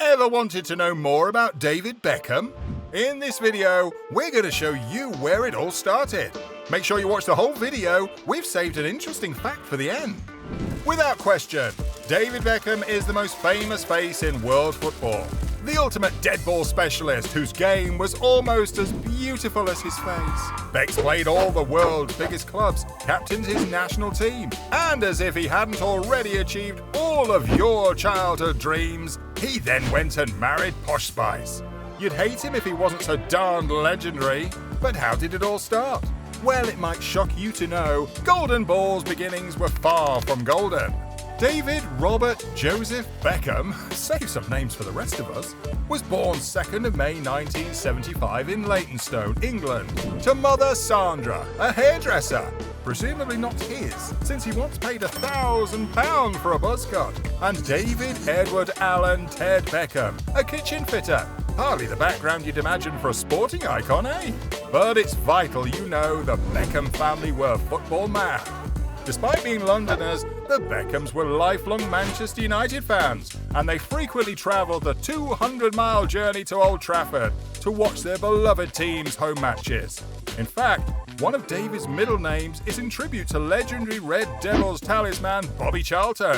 Ever wanted to know more about David Beckham? In this video, we're going to show you where it all started. Make sure you watch the whole video, we've saved an interesting fact for the end. Without question, David Beckham is the most famous face in world football. The ultimate dead ball specialist whose game was almost as beautiful as his face. Beck's played all the world's biggest clubs, captained his national team, and as if he hadn't already achieved all of your childhood dreams, he then went and married Posh Spice. You'd hate him if he wasn't so darned legendary, but how did it all start? Well, it might shock you to know, Golden Ball's beginnings were far from golden. David Robert Joseph Beckham, save some names for the rest of us, was born 2nd of May 1975 in Leytonstone, England, to mother Sandra, a hairdresser, presumably not his, since he once paid £1,000 for a buzz cut, and David Edward Allen Ted Beckham, a kitchen fitter. Hardly the background you'd imagine for a sporting icon, eh? But it's vital you know the Beckham family were football mad. Despite being Londoners, the Beckhams were lifelong Manchester United fans, and they frequently travelled the 200-mile journey to Old Trafford to watch their beloved team's home matches. In fact, one of David's middle names is in tribute to legendary Red Devils talisman Bobby Charlton.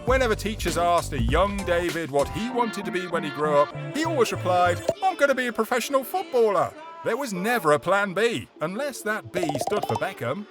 Whenever teachers asked a young David what he wanted to be when he grew up, he always replied, "I'm going to be a professional footballer." There was never a plan B, unless that B stood for Beckham.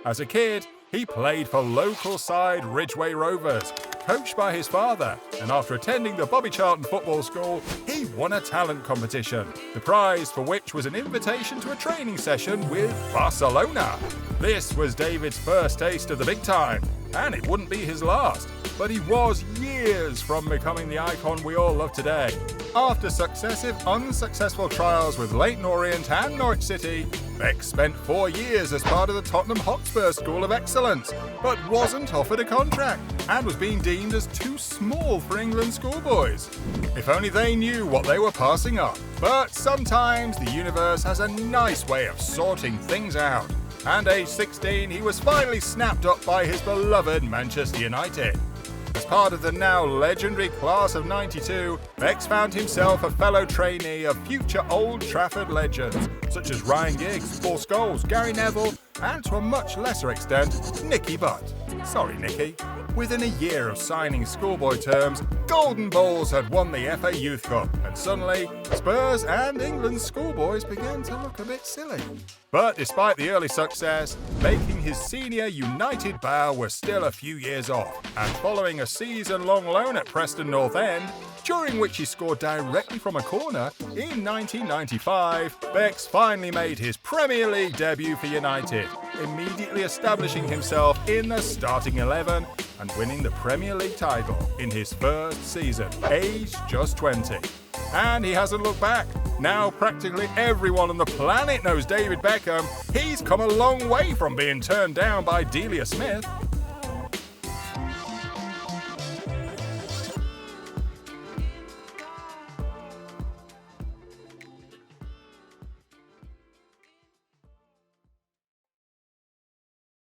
As a kid, he played for local side Ridgeway Rovers, coached by his father, and after attending the Bobby Charlton Football School, he won a talent competition, the prize for which was an invitation to a training session with Barcelona. This was David's first taste of the big time, and it wouldn't be his last, but he was years from becoming the icon we all love today. After successive unsuccessful trials with Leyton Orient and Norwich City, Beck spent 4 years as part of the Tottenham Hotspur School of Excellence, but wasn't offered a contract and was being deemed as too small for England schoolboys. If only they knew what they were passing up. But sometimes the universe has a nice way of sorting things out. And age 16, he was finally snapped up by his beloved Manchester United. As part of the now legendary class of '92, Beck found himself a fellow trainee of future Old Trafford legends, such as Ryan Giggs, Paul Scholes, Gary Neville, and to a much lesser extent, Nicky Butt. Sorry, Nicky. Within a year of signing schoolboy terms, Golden Balls had won the FA Youth Cup, and suddenly, Spurs and England's schoolboys began to look a bit silly. But despite the early success, making his senior United bow was still a few years off, and following a season-long loan at Preston North End, during which he scored directly from a corner, in 1995, Becks finally made his Premier League debut for United, immediately establishing himself in the starting 11 and winning the Premier League title in his first season, aged just 20. And he hasn't looked back. Now practically everyone on the planet knows David Beckham. He's come a long way from being turned down by Delia Smith.